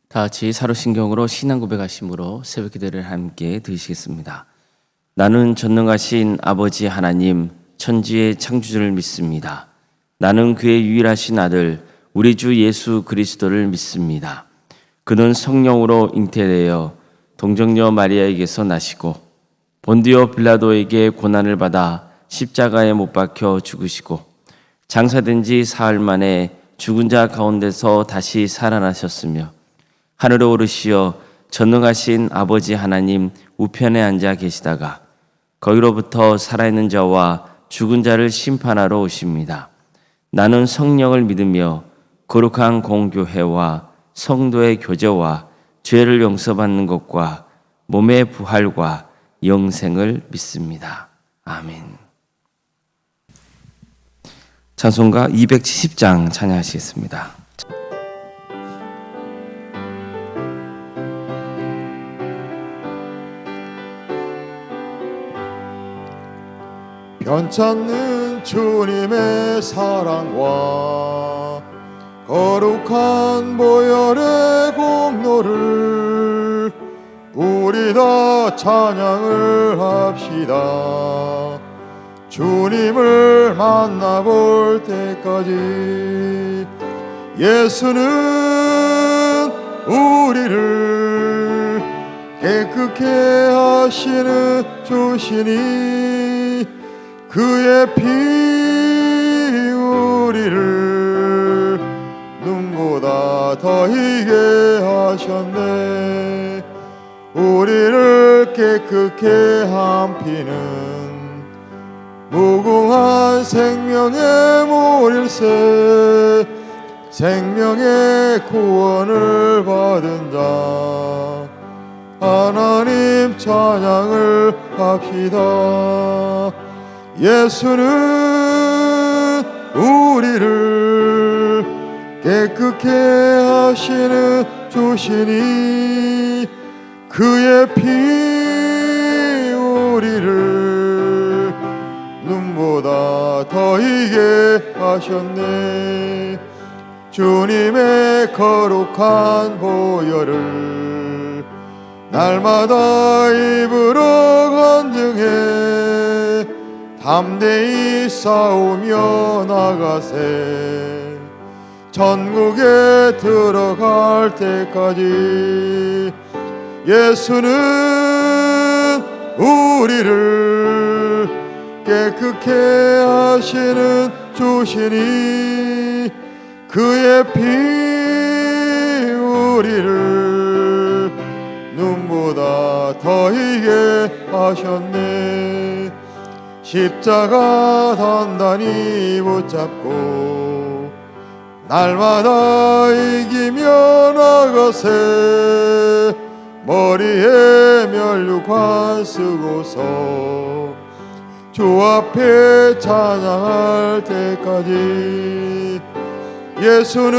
다 같이 사로신경으로 신앙 고백하심으로 새벽 기도를 함께 드리시겠습니다. 나는 전능하신 아버지 하나님 천지의 창조주를 믿습니다. 나는 그의 유일하신 아들 우리 주 예수 그리스도를 믿습니다. 그는 성령으로 잉태되어 동정녀 마리아에게서 나시고 본디오 빌라도에게 고난을 받아 십자가에 못 박혀 죽으시고 장사된 지 사흘 만에 죽은 자 가운데서 다시 살아나셨으며 하늘에 오르시어 전능하신 아버지 하나님 우편에 앉아 계시다가 거기로부터 살아있는 자와 죽은 자를 심판하러 오십니다. 나는 성령을 믿으며 거룩한 공교회와 성도의 교제와 죄를 용서받는 것과 몸의 부활과 영생을 믿습니다. 아멘. 찬송가 270장 찬양하시겠습니다. 변찮는 주님의 사랑과 거룩한 보혈의 공로를 우리 다 찬양을 합시다. 주님을 만나볼 때까지 예수는 우리를 깨끗게 하시는 주시니 그의 피 우리를 눈보다 더 희게 하셨네. 우리를 깨끗게 한 피는 무궁한 생명의 모일세. 생명의 구원을 받은 자 하나님 찬양을 합시다. 예수는 우리를 깨끗게 하시는 주시니 그의 피 우리를 눈보다 더 희게 하셨네. 주님의 거룩한 보혈을 날마다 입으로 간증해 담대히 싸우며 나가세. 천국에 들어갈 때까지 예수는 우리를 깨끗게 하시는 주시니 그의 피 우리를 눈보다 더 희게 하셨네. 십자가 단단히 붙잡고 날마다 이기며 나가세. 머리에 면류관 쓰고서 주 앞에 찬양할 때까지 예수는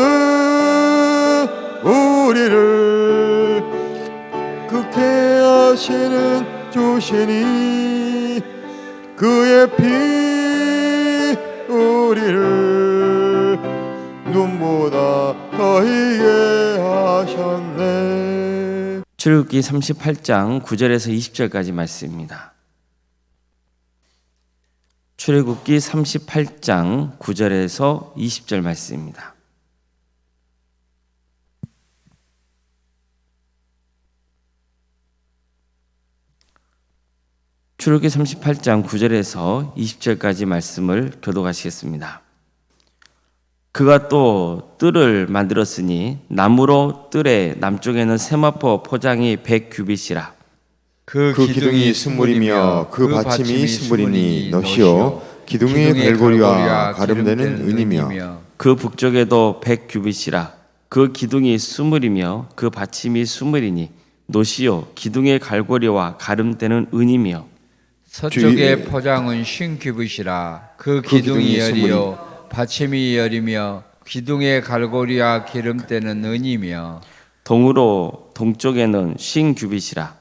우리를 극해 하시는 주시니 그의 피 우리를 눈보다 더 희게 하셨네. 출애굽기 38장 9절에서 20절까지 말씀입니다. 출애굽기 38장 9절에서 20절 말씀입니다. 출애굽기 38장 9절에서 20절까지 말씀을 교독하시겠습니다. 그가 또 뜰을 만들었으니 나무로 뜰의 남쪽에는 세마포 포장이 100규빗이라. 그 기둥이 스물이며 그 받침이 스물이니 너시오. 기둥의 갈고리와 가름되는 은이며 그 북쪽에도 100규빗이라. 그 기둥이 스물이며 그 받침이 스물이니 노시오. 기둥의 갈고리와 가름되는 은이며 서쪽의 포장은 50규빗이라. 그 기둥이 열이요 받침이 열이며 기둥의 갈고리와 기름때는 은이며 동으로 동쪽에는 50규빗이라.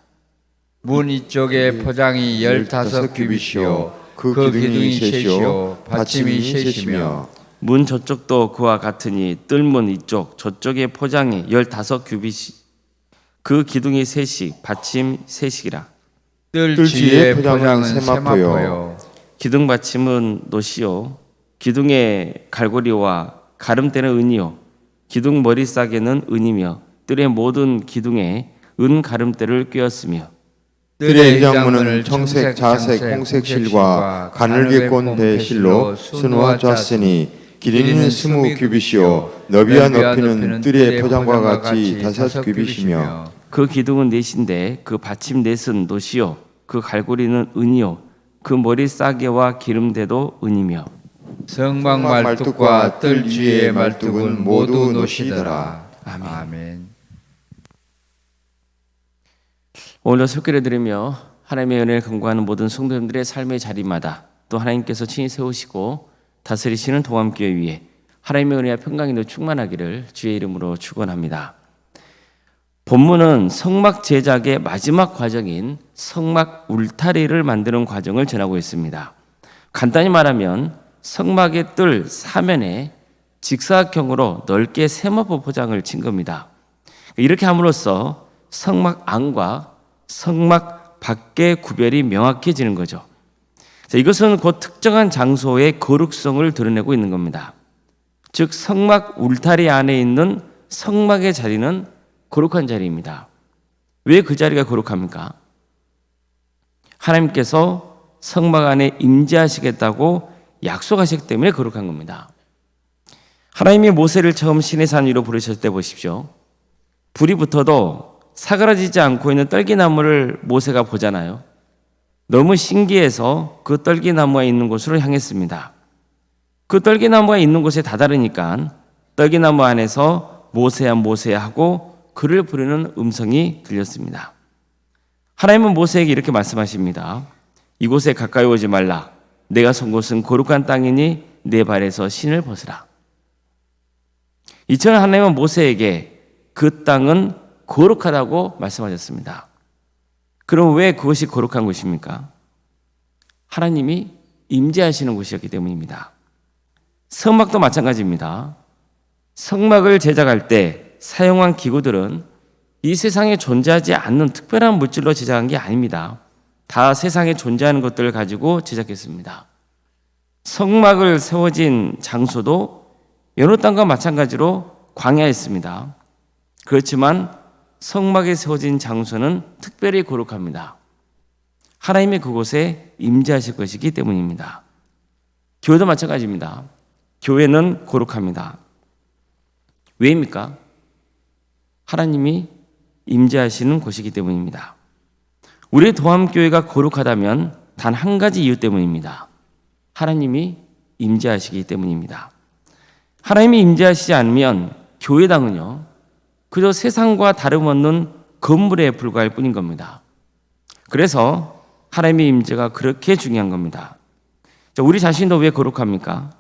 문 이쪽에 포장이 15규빗이요 그 기둥이 셋이요 받침이 셋이며 문 저쪽도 그와 같으니 뜰문 이쪽 저쪽의 포장이 15규빗 그 기둥이 세식, 받침 세식이라. 뜰 뜰 지의 지의 포장은 포장은 세마포요. 세마포요. 기둥 받침은 노시요, 기둥의 갈고리와 가름대는 은이요, 기둥 머리싸개는 은이며 뜰의 모든 기둥에 은 가름대를 꿰었으며 뜰의 일장문은 청색, 자색, 홍색 실과 가늘게 꼰 배실로 수놓아 짰으니 길이는 20규빗이요 너비와 높이는 뜰의 포장과 같이 5규빗이며 그 기둥은 넷인데 그 받침 넷은 노시요, 그 갈고리는 은이요, 그 머리싸개와 기름대도 은이며 성막 말뚝과 뜰 지의 말뚝은 모두 노시더라. 아멘. 오늘도 설교를 들으며 하나님의 은혜를 간구하는 모든 성도님들의 삶의 자리마다 또 하나님께서 친히 세우시고 다스리시는 동암교회 위에 하나님의 은혜와 평강이 충만하기를 주의 이름으로 축원합니다. 본문은 성막 제작의 마지막 과정인 성막 울타리를 만드는 과정을 전하고 있습니다. 간단히 말하면 성막의 뜰 사면에 직사각형으로 넓게 세마포 포장을 친 겁니다. 이렇게 함으로써 성막 안과 성막 밖의 구별이 명확해지는 거죠. 이것은 곧 특정한 장소의 거룩성을 드러내고 있는 겁니다. 즉 성막 울타리 안에 있는 성막의 자리는 거룩한 자리입니다. 왜 그 자리가 거룩합니까? 하나님께서 성막 안에 임재하시겠다고 약속하셨기 때문에 거룩한 겁니다. 하나님이 모세를 처음 시내산 위로 부르셨을 때 보십시오. 불이 붙어도 사그라지지 않고 있는 떨기나무를 모세가 보잖아요. 너무 신기해서 그 떨기나무가 있는 곳으로 향했습니다. 그 떨기나무가 있는 곳에 다다르니까 떨기나무 안에서 모세야 모세야 하고 그를 부르는 음성이 들렸습니다. 하나님은 모세에게 이렇게 말씀하십니다. 이곳에 가까이 오지 말라. 내가 선 곳은 거룩한 땅이니 내 발에서 신을 벗으라. 이처럼 하나님은 모세에게 그 땅은 거룩하다고 말씀하셨습니다. 그럼 왜 그것이 거룩한 곳입니까? 하나님이 임재하시는 곳이었기 때문입니다. 성막도 마찬가지입니다. 성막을 제작할 때 사용한 기구들은 이 세상에 존재하지 않는 특별한 물질로 제작한 게 아닙니다. 다 세상에 존재하는 것들을 가지고 제작했습니다. 성막을 세워진 장소도 여느 땅과 마찬가지로 광야였습니다. 그렇지만 성막에 세워진 장소는 특별히 거룩합니다. 하나님이 그곳에 임재하실 것이기 때문입니다. 교회도 마찬가지입니다. 교회는 거룩합니다. 왜입니까? 하나님이 임재하시는 곳이기 때문입니다. 우리 도함교회가 거룩하다면 단 한 가지 이유 때문입니다. 하나님이 임재하시기 때문입니다. 하나님이 임재하시지 않으면 교회당은요 그저 세상과 다름없는 건물에 불과할 뿐인 겁니다. 그래서 하나님의 임재가 그렇게 중요한 겁니다. 우리 자신도 왜 거룩합니까?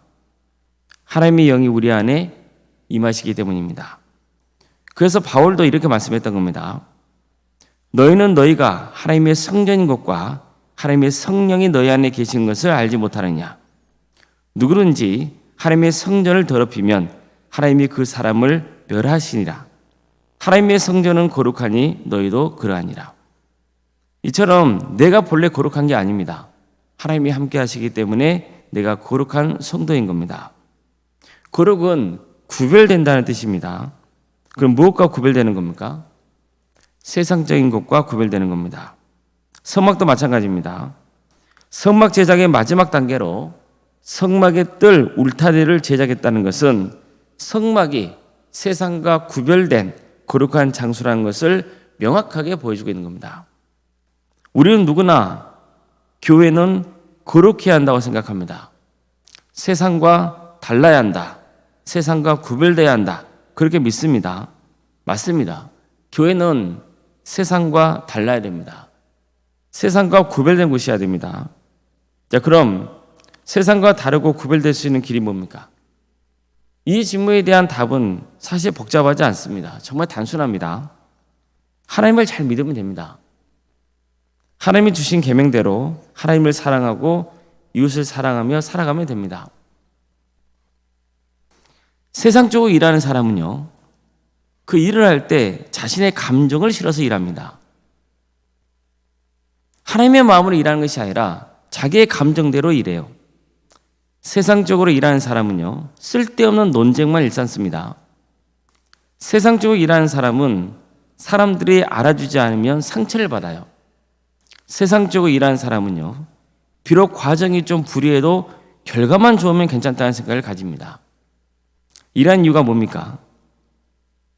하나님의 영이 우리 안에 임하시기 때문입니다. 그래서 바울도 이렇게 말씀했던 겁니다. 너희는 너희가 하나님의 성전인 것과 하나님의 성령이 너희 안에 계신 것을 알지 못하느냐. 누구든지 하나님의 성전을 더럽히면 하나님이 그 사람을 멸하시니라. 하나님의 성전은 거룩하니 너희도 그러하니라. 이처럼 내가 본래 거룩한 게 아닙니다. 하나님이 함께 하시기 때문에 내가 거룩한 성도인 겁니다. 거룩은 구별된다는 뜻입니다. 그럼 무엇과 구별되는 겁니까? 세상적인 것과 구별되는 겁니다. 성막도 마찬가지입니다. 성막 제작의 마지막 단계로 성막의 뜰 울타리를 제작했다는 것은 성막이 세상과 구별된 거룩한 장소라는 것을 명확하게 보여주고 있는 겁니다. 우리는 누구나 교회는 거룩해야 한다고 생각합니다. 세상과 달라야 한다. 세상과 구별돼야 한다. 그렇게 믿습니다. 맞습니다. 교회는 세상과 달라야 됩니다. 세상과 구별된 곳이어야 됩니다. 자, 그럼 세상과 다르고 구별될 수 있는 길이 뭡니까? 이 질문에 대한 답은 사실 복잡하지 않습니다. 정말 단순합니다. 하나님을 잘 믿으면 됩니다. 하나님이 주신 계명대로 하나님을 사랑하고 이웃을 사랑하며 살아가면 됩니다. 세상적으로 일하는 사람은요, 그 일을 할 때 자신의 감정을 실어서 일합니다. 하나님의 마음으로 일하는 것이 아니라 자기의 감정대로 일해요. 세상적으로 일하는 사람은요, 쓸데없는 논쟁만 일삼습니다. 세상적으로 일하는 사람은 사람들이 알아주지 않으면 상처를 받아요. 세상적으로 일하는 사람은요, 비록 과정이 좀 불리해도 결과만 좋으면 괜찮다는 생각을 가집니다. 이러한 이유가 뭡니까?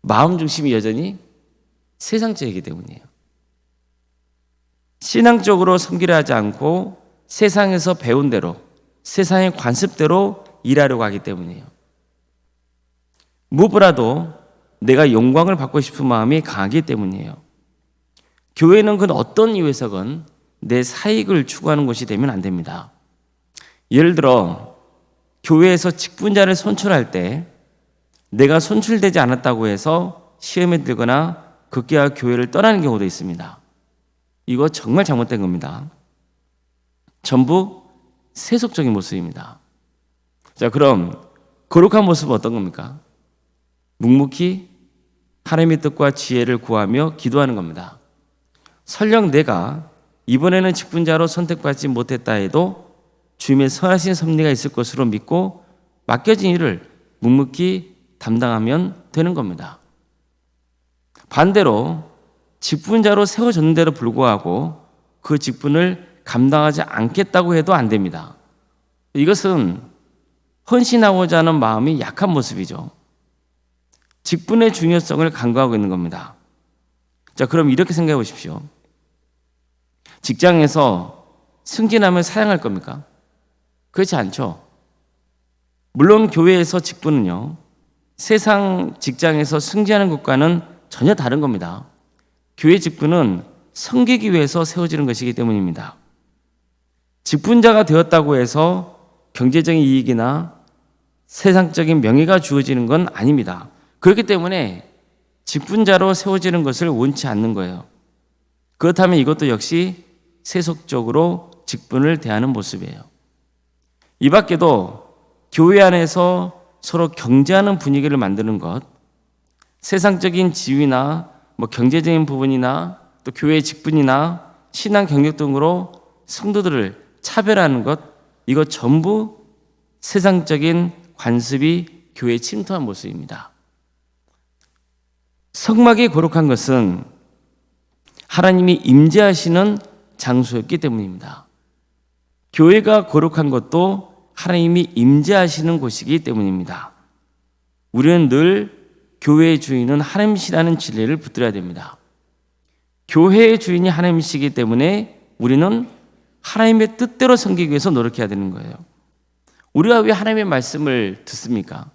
마음 중심이 여전히 세상적이기 때문이에요. 신앙적으로 섬기려 하지 않고 세상에서 배운 대로, 세상의 관습대로 일하려고 하기 때문이에요. 무엇보다도 내가 영광을 받고 싶은 마음이 강하기 때문이에요. 교회는 그 어떤 이유에서건 내 사익을 추구하는 곳이 되면 안 됩니다. 예를 들어 교회에서 직분자를 선출할 때 내가 선출되지 않았다고 해서 시험에 들거나 급기야 교회를 떠나는 경우도 있습니다. 이거 정말 잘못된 겁니다. 전부 세속적인 모습입니다. 자, 그럼 거룩한 모습은 어떤 겁니까? 묵묵히 하나님의 뜻과 지혜를 구하며 기도하는 겁니다. 설령 내가 이번에는 직분자로 선택받지 못했다 해도 주님의 선하신 섭리가 있을 것으로 믿고 맡겨진 일을 묵묵히 담당하면 되는 겁니다. 반대로 직분자로 세워졌는데도 불구하고 그 직분을 감당하지 않겠다고 해도 안 됩니다. 이것은 헌신하고자 하는 마음이 약한 모습이죠. 직분의 중요성을 간과하고 있는 겁니다. 자, 그럼 이렇게 생각해 보십시오. 직장에서 승진하면 사양할 겁니까? 그렇지 않죠. 물론 교회에서 직분은요, 세상 직장에서 승진하는 것과는 전혀 다른 겁니다. 교회 직분은 섬기기 위해서 세워지는 것이기 때문입니다. 직분자가 되었다고 해서 경제적인 이익이나 세상적인 명예가 주어지는 건 아닙니다. 그렇기 때문에 직분자로 세워지는 것을 원치 않는 거예요. 그렇다면 이것도 역시 세속적으로 직분을 대하는 모습이에요. 이 밖에도 교회 안에서 서로 경쟁하는 분위기를 만드는 것, 세상적인 지위나 경제적인 부분이나 또 교회의 직분이나 신앙 경력 등으로 성도들을 차별하는 것, 이거 전부 세상적인 관습이 교회에 침투한 모습입니다. 성막이 거룩한 것은 하나님이 임재하시는 장소였기 때문입니다. 교회가 거룩한 것도 하나님이 임재하시는 곳이기 때문입니다. 우리는 늘 교회의 주인은 하나님이시라는 진리를 붙들어야 됩니다. 교회의 주인이 하나님이시기 때문에 우리는 하나님의 뜻대로 섬기기 위해서 노력해야 되는 거예요. 우리가 왜 하나님의 말씀을 듣습니까?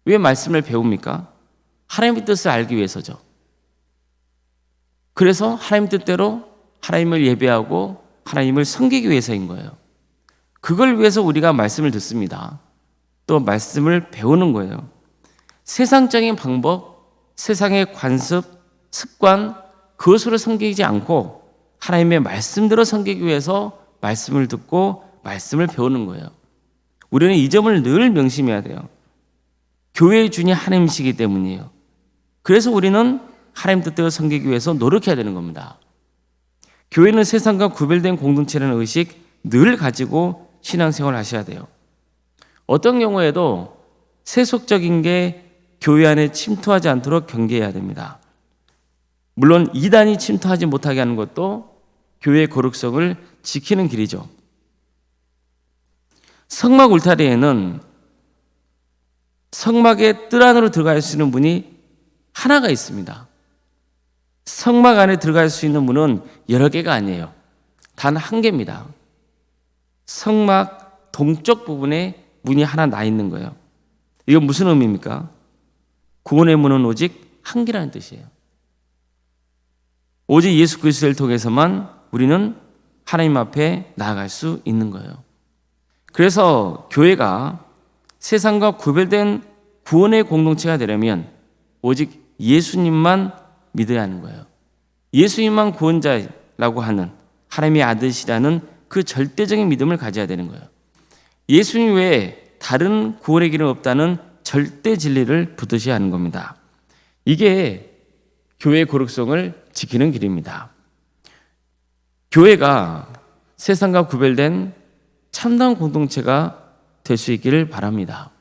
왜 말씀을 배웁니까? 하나님의 뜻을 알기 위해서죠. 그래서 하나님 뜻대로 하나님을 예배하고 하나님을 섬기기 위해서인 거예요. 그걸 위해서 우리가 말씀을 듣습니다. 또 말씀을 배우는 거예요. 세상적인 방법, 세상의 관습, 습관, 그것으로 섬기지 않고 하나님의 말씀대로 섬기기 위해서 말씀을 듣고 말씀을 배우는 거예요. 우리는 이 점을 늘 명심해야 돼요. 교회의 주인이 하나님이시기 때문이에요. 그래서 우리는 하나님 뜻대로 섬기기 위해서 노력해야 되는 겁니다. 교회는 세상과 구별된 공동체라는 의식 늘 가지고 신앙생활을 하셔야 돼요. 어떤 경우에도 세속적인 게 교회 안에 침투하지 않도록 경계해야 됩니다. 물론 이단이 침투하지 못하게 하는 것도 교회의 거룩성을 지키는 길이죠. 성막 울타리에는 성막의 뜰 안으로 들어갈 수 있는 문이 하나가 있습니다. 성막 안에 들어갈 수 있는 문은 여러 개가 아니에요. 단 한 개입니다. 성막 동쪽 부분에 문이 하나 나 있는 거예요. 이건 무슨 의미입니까? 구원의 문은 오직 한 개라는 뜻이에요. 오직 예수 그리스도를 통해서만 우리는 하나님 앞에 나아갈 수 있는 거예요. 그래서 교회가 세상과 구별된 구원의 공동체가 되려면 오직 예수님만 믿어야 하는 거예요. 예수님만 구원자라고 하는 하나님의 아들이시라는 그 절대적인 믿음을 가져야 되는 거예요. 예수님 외에 다른 구원의 길은 없다는 절대 진리를 붙드셔야 하는 겁니다. 이게 교회의 거룩성을 지키는 길입니다. 교회가 세상과 구별된 참다운 공동체가 될 수 있기를 바랍니다.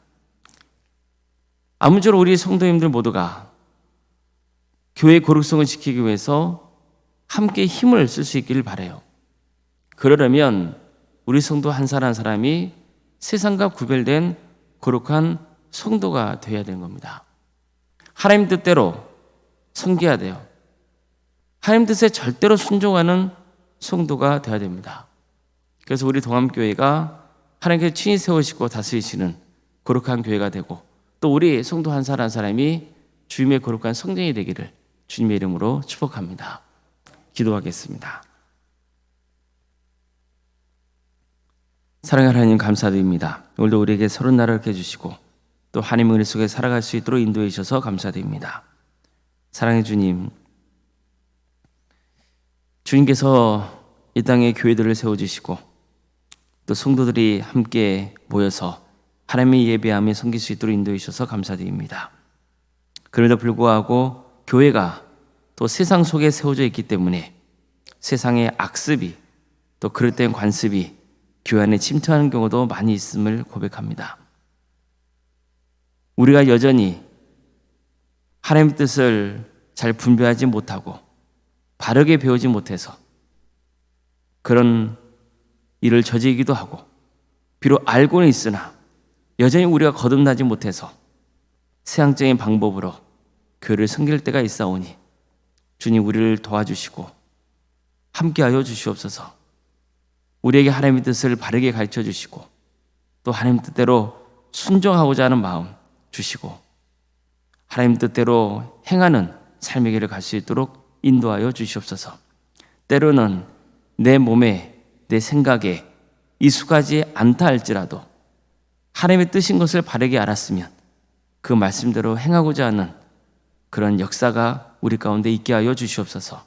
아무쪼록 우리 성도님들 모두가 교회의 거룩성을 지키기 위해서 함께 힘을 쓸 수 있기를 바라요. 그러려면 우리 성도 한 사람 한 사람이 세상과 구별된 거룩한 성도가 되어야 되는 겁니다. 하나님 뜻대로 섬겨야 돼요. 하나님 뜻에 절대로 순종하는 성도가 되어야 됩니다. 그래서 우리 동암교회가 하나님께서 친히 세우시고 다스리시는 거룩한 교회가 되고, 또 우리 성도 한 사람 한 사람이 주님의 거룩한 성전이 되기를 주님의 이름으로 축복합니다. 기도하겠습니다. 사랑하는 하나님, 감사드립니다. 오늘도 우리에게 서른 나라를 해주시고 또 하나님의 은혜 속에 살아갈 수 있도록 인도해 주셔서 감사드립니다. 사랑의 주님, 주님께서 이 땅에 교회들을 세워주시고 또 성도들이 함께 모여서 하나님의 예배하며 섬길 수 있도록 인도해 주셔서 감사드립니다. 그럼에도 불구하고 교회가 또 세상 속에 세워져 있기 때문에 세상의 악습이 또 그릇된 관습이 교회 안에 침투하는 경우도 많이 있음을 고백합니다. 우리가 여전히 하나님의 뜻을 잘 분별하지 못하고 바르게 배우지 못해서 그런 일을 저지르기도 하고, 비록 알고는 있으나 여전히 우리가 거듭나지 못해서 세상적인 방법으로 교회를 섬길 때가 있사오니 주님, 우리를 도와주시고 함께하여 주시옵소서. 우리에게 하나님의 뜻을 바르게 가르쳐 주시고 또 하나님 뜻대로 순종하고자 하는 마음 주시고 하나님 뜻대로 행하는 삶의 길을 갈 수 있도록 인도하여 주시옵소서. 때로는 내 몸에, 내 생각에 익숙하지 않다 할지라도 하나님의 뜻인 것을 바르게 알았으면 그 말씀대로 행하고자 하는 그런 역사가 우리 가운데 있게 하여 주시옵소서.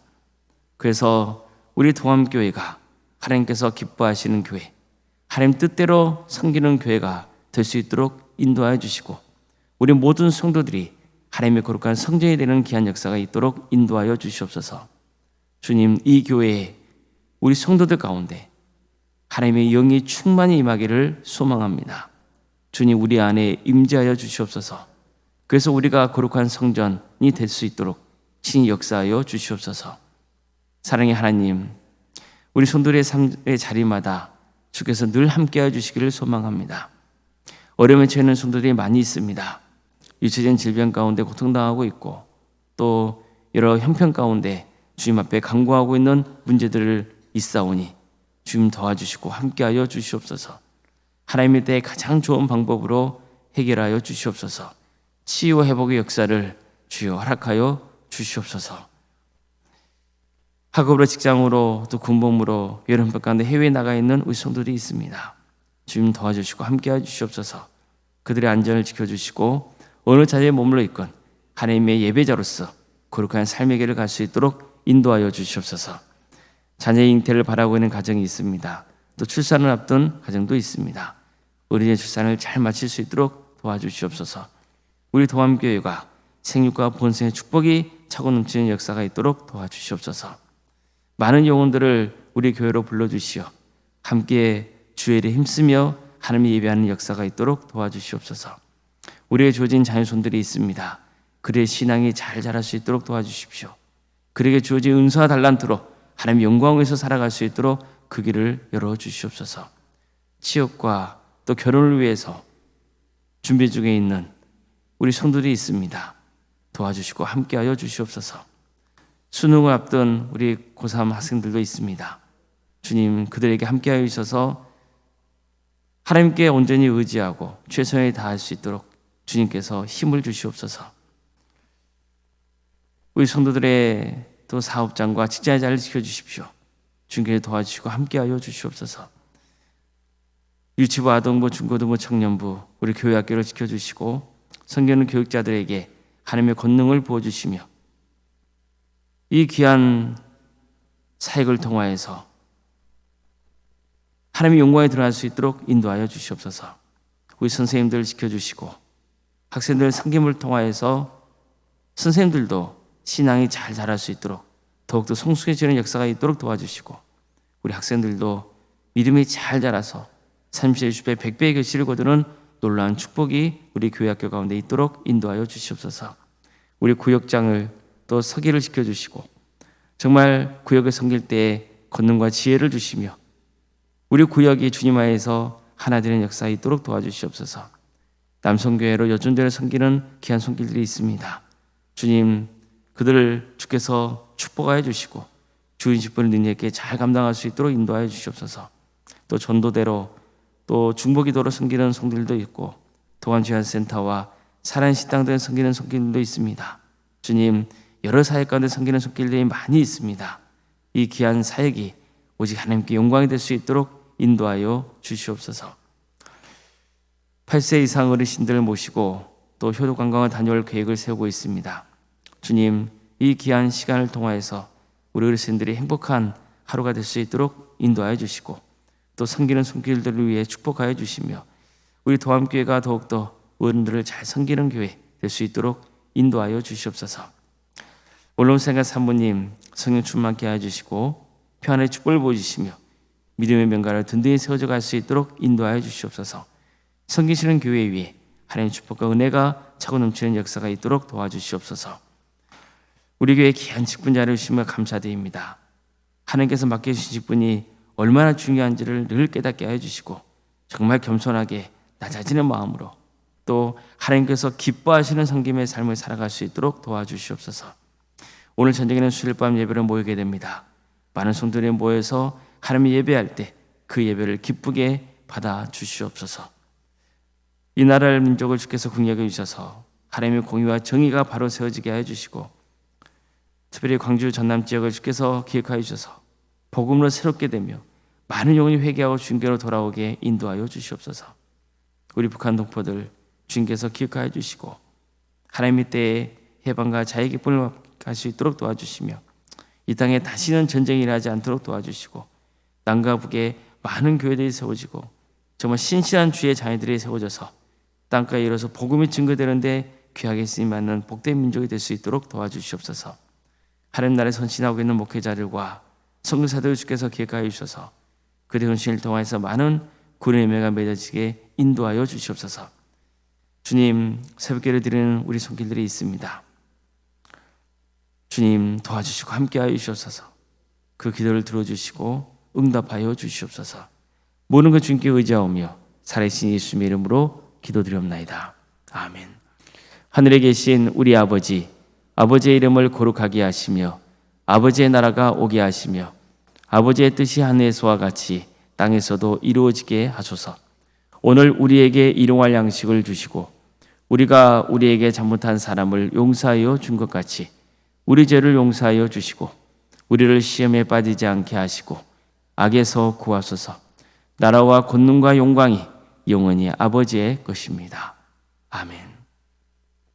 그래서 우리 동암교회가 하나님께서 기뻐하시는 교회, 하나님 뜻대로 섬기는 교회가 될 수 있도록 인도하여 주시고 우리 모든 성도들이 하나님의 거룩한 성전이 되는 귀한 역사가 있도록 인도하여 주시옵소서. 주님, 이 교회에 우리 성도들 가운데 하나님의 영이 충만히 임하기를 소망합니다. 주님, 우리 안에 임재하여 주시옵소서. 그래서 우리가 거룩한 성전이 될 수 있도록 친히 역사하여 주시옵소서. 사랑의 하나님, 우리 성도들의 삶의 자리마다 주께서 늘 함께하여 주시기를 소망합니다. 어려움에 처해 있는 성도들이 많이 있습니다. 유체적인 질병 가운데 고통당하고 있고 또 여러 형편 가운데 주님 앞에 간구하고 있는 문제들을 있사오니 주님 도와주시고 함께하여 주시옵소서. 하나님의 때에 가장 좋은 방법으로 해결하여 주시옵소서. 치유와 회복의 역사를 주여 허락하여 주시옵소서. 학업으로, 직장으로, 또 군복무로 여러 형편 가운데 해외에 나가 있는 우리 성도들이 있습니다. 주님 도와주시고 함께하여 주시옵소서. 그들의 안전을 지켜주시고 어느 자리에 머물러 있건 하나님의 예배자로서 거룩한 삶의 길을 갈 수 있도록 인도하여 주시옵소서. 자녀의 잉태를 바라고 있는 가정이 있습니다. 또 출산을 앞둔 가정도 있습니다. 어린이 출산을 잘 마칠 수 있도록 도와주시옵소서. 우리 동암교회가 생육과 본생의 축복이 차고 넘치는 역사가 있도록 도와주시옵소서. 많은 영혼들을 우리 교회로 불러주시어 함께 주의 일에 힘쓰며 하나님의 예배하는 역사가 있도록 도와주시옵소서. 우리의 주어진 자녀손들이 있습니다. 그들의 신앙이 잘 자랄 수 있도록 도와주십시오. 그에게 주어진 은사와 달란트로 하나님의 영광에서 살아갈 수 있도록 그 길을 열어주시옵소서. 취업과 또 결혼을 위해서 준비 중에 있는 우리 성도들이 있습니다. 도와주시고 함께하여 주시옵소서. 수능을 앞둔 우리 고3 학생들도 있습니다. 주님, 그들에게 함께하여 주셔서 하나님께 온전히 의지하고 최선을 다할 수 있도록 주님께서 힘을 주시옵소서. 우리 성도들의 또 사업장과 직장의 자리를 지켜주십시오. 주님께서 도와주시고 함께하여 주시옵소서. 유치부, 아동부, 중고등부, 청년부, 우리 교회 학교를 지켜주시고 섬기는 교육자들에게 하나님의 권능을 부어주시며 이 귀한 사역을 통하여서 하나님의 영광에 드러날 수 있도록 인도하여 주시옵소서. 우리 선생님들 지켜주시고 학생들 섬김을 통하여서 선생님들도 신앙이 잘 자랄 수 있도록 더욱더 성숙해지는 역사가 있도록 도와주시고, 우리 학생들도 믿음이 잘 자라서 30배, 60배, 100배의 결실을 거두는 놀라운 축복이 우리 교회 학교 가운데 있도록 인도하여 주시옵소서. 우리 구역장을 또 서기를 지켜주시고, 정말 구역을 섬길 때에 권능과 지혜를 주시며 우리 구역이 주님 안에서 하나 되는 역사가 있도록 도와주시옵소서. 남성교회로 여전대를 섬기는 귀한 손길들이 있습니다. 주님, 그들을 주께서 축복하여 주시고 주인 직분을 능력 있게 잘 감당할 수 있도록 인도하여 주시옵소서. 또 전도대로 또 중보기도로 섬기는 성들도 있고 동안주안센터와 살아있는 등을 섬기는 손길들도 있습니다. 주님, 여러 사역 가운데 섬기는 손길들이 많이 있습니다. 이 귀한 사역이 오직 하나님께 영광이 될 수 있도록 인도하여 주시옵소서. 8세 이상 어르신들을 모시고 또 효도관광을 다녀올 계획을 세우고 있습니다. 주님, 이 귀한 시간을 통하여서 우리 어르신들이 행복한 하루가 될 수 있도록 인도하여 주시고 또 섬기는 손길들을 위해 축복하여 주시며 우리 도함교회가 더욱더 어른들을 잘 섬기는 교회 될 수 있도록 인도하여 주시옵소서. 원론생각 사모님 성령 충만케 하여 주시고 평안의 축복을 보여주시며 믿음의 명가를 든든히 세워져 갈 수 있도록 인도하여 주시옵소서. 섬기시는 교회 위에 하나님의 축복과 은혜가 차고 넘치는 역사가 있도록 도와주시옵소서. 우리 교회 귀한 직분자를 주시며 감사드립니다. 하나님께서 맡겨주신 직분이 얼마나 중요한지를 늘 깨닫게 하여 주시고 정말 겸손하게 낮아지는 마음으로 또 하나님께서 기뻐하시는 섬김의 삶을 살아갈 수 있도록 도와주시옵소서. 오늘 저녁에는 수요일밤 예배를 모이게 됩니다. 많은 성도들이 모여서 하나님의 예배할 때 그 예배를 기쁘게 받아 주시옵소서. 이 나라를 민족을 주께서 공략해 주셔서 하나님의 공의와 정의가 바로 세워지게 하여 주시고 특별히 광주 전남 지역을 주께서 기획하여 주셔서 복음으로 새롭게 되며 많은 영혼이 회개하고 주님께로 돌아오게 인도하여 주시옵소서. 우리 북한 동포들 주님께서 기억하여 주시고 하나님의 때에 해방과 자유의 기쁨을 갈 수 있도록 도와주시며 이 땅에 다시는 전쟁이 일어나지 않도록 도와주시고 남과 북에 많은 교회들이 세워지고 정말 신실한 주의 자녀들이 세워져서 땅가에 이뤄서 복음이 증거되는데 귀하게 쓰임받는 복된 민족이 될 수 있도록 도와주시옵소서. 하나님 나라에 선신하고 있는 목회자들과 선교사들을 주께서 기획하여 주셔서 그들의 헌신을 통해서 많은 구원의 열매가 맺어지게 인도하여 주시옵소서. 주님, 새벽기를 드리는 우리 손길들이 있습니다. 주님 도와주시고 함께하여 주시옵소서. 그 기도를 들어주시고 응답하여 주시옵소서. 모든 것 주님께 의지하오며 살아계신 예수님의 이름으로 기도드리옵나이다. 아멘. 하늘에 계신 우리 아버지, 아버지의 이름을 거룩하게 하시며 아버지의 나라가 오게 하시며 아버지의 뜻이 하늘에서와 같이 땅에서도 이루어지게 하소서. 오늘 우리에게 일용할 양식을 주시고 우리가 우리에게 잘못한 사람을 용서하여 준 것 같이 우리 죄를 용서하여 주시고 우리를 시험에 빠지지 않게 하시고 악에서 구하소서. 나라와 권능과 영광이 영원히 아버지의 것입니다. 아멘.